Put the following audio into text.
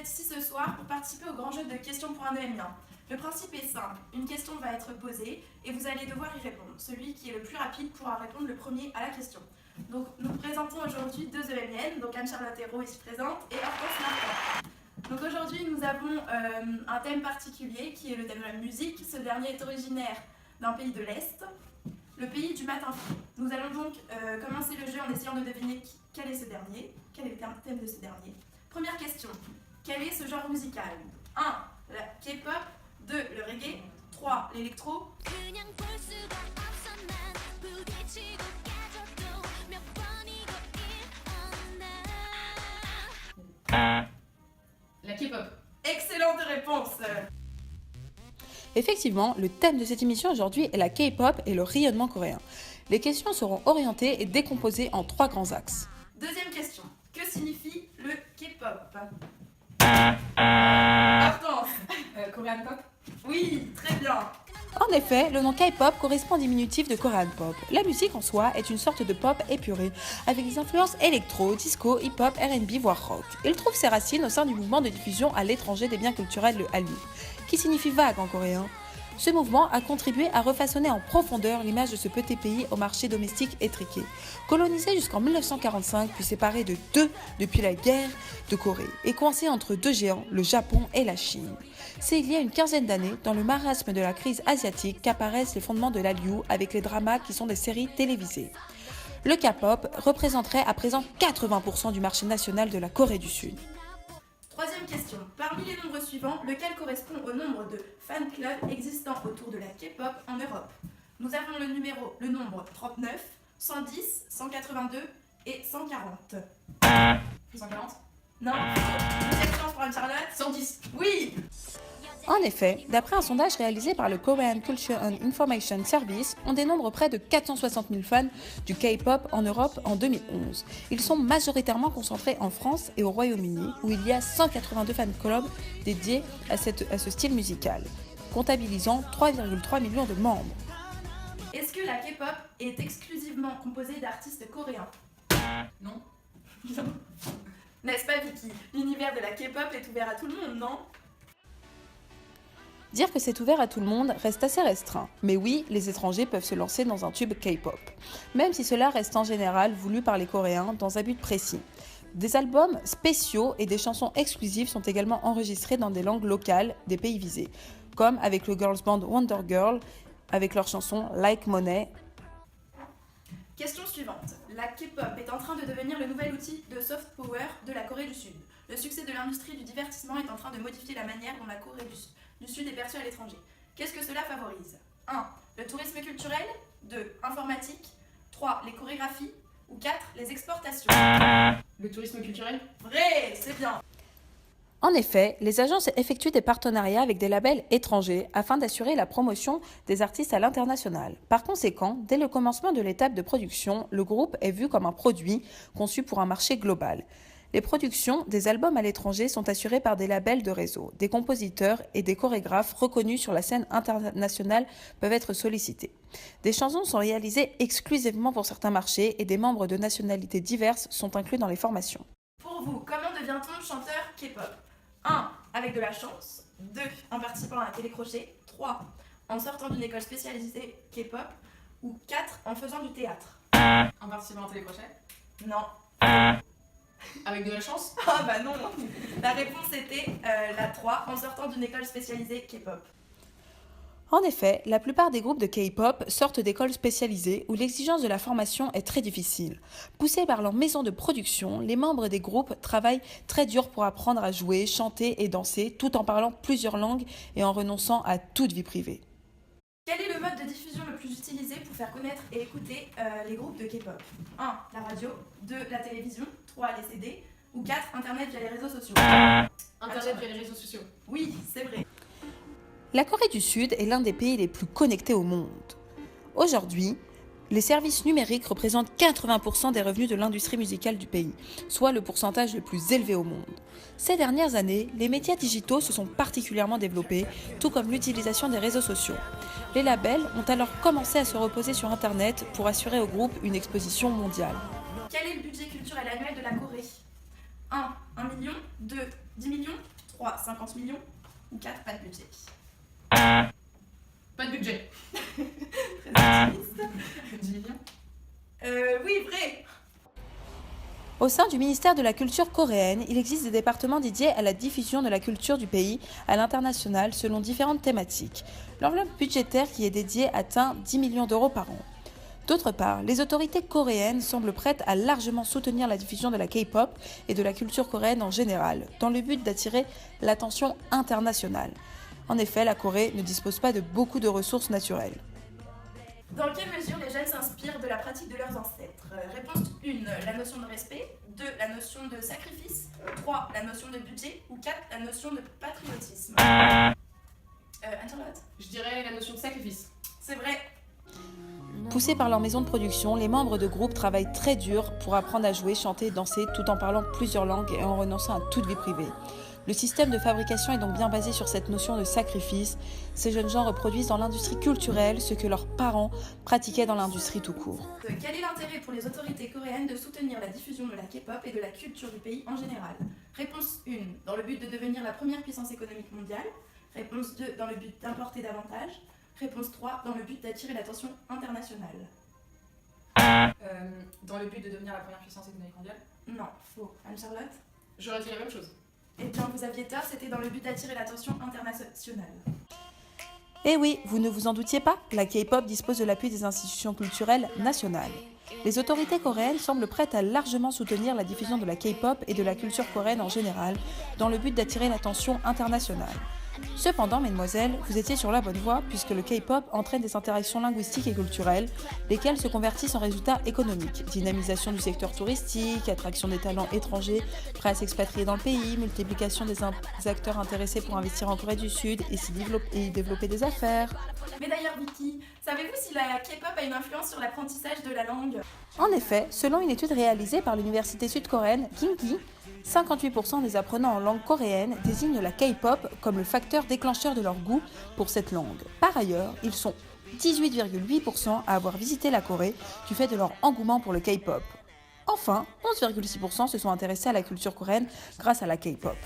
êtes ici ce soir pour participer au grand jeu de questions pour un EM1. Le principe est simple, une question va être posée et vous allez devoir y répondre. Celui qui est le plus rapide pourra répondre le premier à la question. Donc nous présentons aujourd'hui deux EMiennes, donc Anne-Charlotte Hérault ici présente et Hortense Martin. Donc aujourd'hui nous avons un thème particulier qui est le thème de la musique. Ce dernier est originaire d'un pays de l'Est, le pays du matin frais. Nous allons donc commencer le jeu en essayant de deviner quel est ce dernier, quel est le thème de ce dernier. Première question, quel est ce genre musical? 1. La K-pop. 2. Le reggae. 3. L'électro. La K-pop. Excellente réponse. Effectivement, le thème de cette émission aujourd'hui est la K-pop et le rayonnement coréen. Les questions seront orientées et décomposées en 3 grands axes. Deuxième question, que signifie le K-pop? Hortense. Korean pop. Oui, très bien. En effet, le nom K-pop correspond au diminutif de Korean pop. La musique en soi est une sorte de pop épurée, avec des influences électro, disco, hip-hop, R&B, voire rock. Il trouve ses racines au sein du mouvement de diffusion à l'étranger des biens culturels, le Hallyu, qui signifie vague en coréen. Ce mouvement a contribué à refaçonner en profondeur l'image de ce petit pays au marché domestique étriqué. Colonisé jusqu'en 1945, puis séparé de 2 depuis la guerre de Corée, et coincé entre 2 géants, le Japon et la Chine. C'est il y a une quinzaine d'années, dans le marasme de la crise asiatique, qu'apparaissent les fondements de l'Hallyu avec les dramas qui sont des séries télévisées. Le K-pop représenterait à présent 80% du marché national de la Corée du Sud. Troisième question, parmi les nombres suivants, lequel correspond au nombre de fan clubs existants autour de la K-pop en Europe? Nous avons le nombre 39, 110, 182 et 140. 140. Non. Deuxième chance pour Anne-Charlotte. 110. Oui. En effet, d'après un sondage réalisé par le Korean Culture and Information Service, on dénombre près de 460 000 fans du K-pop en Europe en 2011. Ils sont majoritairement concentrés en France et au Royaume-Uni, où il y a 182 fan clubs dédiés à ce style musical, comptabilisant 3,3 millions de membres. Est-ce que la K-pop est exclusivement composée d'artistes coréens? Non. Non. N'est-ce pas, Vicky? L'univers de la K-pop est ouvert à tout le monde, non? Dire que c'est ouvert à tout le monde reste assez restreint. Mais oui, les étrangers peuvent se lancer dans un tube K-pop. Même si cela reste en général voulu par les Coréens dans un but précis. Des albums spéciaux et des chansons exclusives sont également enregistrés dans des langues locales des pays visés. Comme avec le girls band Wonder Girl, avec leur chanson Like Money. Question suivante. La K-pop est en train de devenir le nouvel outil de soft power de la Corée du Sud. Le succès de l'industrie du divertissement est en train de modifier la manière dont la Corée du Sud est perçue à l'étranger. Qu'est-ce que cela favorise? 1. Le tourisme culturel. 2. Informatique. 3. Les chorégraphies. Ou 4. Les exportations. Le tourisme culturel. Vrai, c'est bien. En effet, les agences effectuent des partenariats avec des labels étrangers afin d'assurer la promotion des artistes à l'international. Par conséquent, dès le commencement de l'étape de production, le groupe est vu comme un produit conçu pour un marché global. Les productions des albums à l'étranger sont assurées par des labels de réseau. Des compositeurs et des chorégraphes reconnus sur la scène internationale peuvent être sollicités. Des chansons sont réalisées exclusivement pour certains marchés et des membres de nationalités diverses sont inclus dans les formations. Pour vous, comment devient-on chanteur K-pop? 1. Avec de la chance. 2. En participant à un télécrochet. 3. En sortant d'une école spécialisée K-pop. Ou 4. En faisant du théâtre. En participant à télécrochet. Non. Avec de la chance. Ah bah non. La réponse était la 3. En sortant d'une école spécialisée K-pop. En effet, la plupart des groupes de K-pop sortent d'écoles spécialisées où l'exigence de la formation est très difficile. Poussés par leur maison de production, les membres des groupes travaillent très dur pour apprendre à jouer, chanter et danser tout en parlant plusieurs langues et en renonçant à toute vie privée. Quel est le mode de diffusion le plus utilisé pour faire connaître et écouter les groupes de K-pop? 1. La radio. 2. La télévision. 3. Les CD. Ou 4. Internet via les réseaux sociaux. Internet via les réseaux sociaux. Oui, c'est vrai. La Corée du Sud est l'un des pays les plus connectés au monde. Aujourd'hui, les services numériques représentent 80% des revenus de l'industrie musicale du pays, soit le pourcentage le plus élevé au monde. Ces dernières années, les médias digitaux se sont particulièrement développés, tout comme l'utilisation des réseaux sociaux. Les labels ont alors commencé à se reposer sur Internet pour assurer au groupe une exposition mondiale. Quel est le budget culturel annuel de la Corée? 1. 1 million. 2. 10 millions. 3, 50 millions ou 4, pas de budget. Pas de budget. Très optimiste. 10 millions. Oui, vrai. Au sein du ministère de la Culture coréenne, il existe des départements dédiés à la diffusion de la culture du pays à l'international selon différentes thématiques. L'enveloppe budgétaire qui est dédiée atteint 10 millions d'euros par an. D'autre part, les autorités coréennes semblent prêtes à largement soutenir la diffusion de la K-pop et de la culture coréenne en général, dans le but d'attirer l'attention internationale. En effet, la Corée ne dispose pas de beaucoup de ressources naturelles. Dans quelle mesure les jeunes s'inspirent de la pratique de leurs ancêtres? Réponse 1, la notion de respect. 2, la notion de sacrifice. 3, la notion de budget. Ou 4, la notion de patriotisme. Anne-Charlotte? Je dirais la notion de sacrifice. C'est vrai. Poussés par leur maison de production, les membres de groupe travaillent très dur pour apprendre à jouer, chanter et danser tout en parlant plusieurs langues et en renonçant à toute vie privée. Le système de fabrication est donc bien basé sur cette notion de sacrifice. Ces jeunes gens reproduisent dans l'industrie culturelle ce que leurs parents pratiquaient dans l'industrie tout court. Quel est l'intérêt pour les autorités coréennes de soutenir la diffusion de la K-pop et de la culture du pays en général? Réponse 1, dans le but de devenir la première puissance économique mondiale. Réponse 2, dans le but d'importer davantage. Réponse 3, dans le but d'attirer l'attention internationale. Dans le but de devenir la première puissance économique mondiale. Non, faux. Anne-Charlotte? J'aurais dit la même chose. Eh bien, vous aviez tort, c'était dans le but d'attirer l'attention internationale. Eh oui, vous ne vous en doutiez pas, la K-pop dispose de l'appui des institutions culturelles nationales. Les autorités coréennes semblent prêtes à largement soutenir la diffusion de la K-pop et de la culture coréenne en général, dans le but d'attirer l'attention internationale. Cependant, mesdemoiselles, vous étiez sur la bonne voie puisque le K-pop entraîne des interactions linguistiques et culturelles, lesquelles se convertissent en résultats économiques. Dynamisation du secteur touristique, attraction des talents étrangers prêts à s'expatrier dans le pays, multiplication des acteurs intéressés pour investir en Corée du Sud et développer des affaires. Mais d'ailleurs, Vicky, savez-vous si la K-pop a une influence sur l'apprentissage de la langue? En effet, selon une étude réalisée par l'université sud-coréenne Kyunggi, 58% des apprenants en langue coréenne désignent la K-pop comme le facteur déclencheur de leur goût pour cette langue. Par ailleurs, ils sont 18,8% à avoir visité la Corée du fait de leur engouement pour le K-pop. Enfin, 11,6% se sont intéressés à la culture coréenne grâce à la K-pop.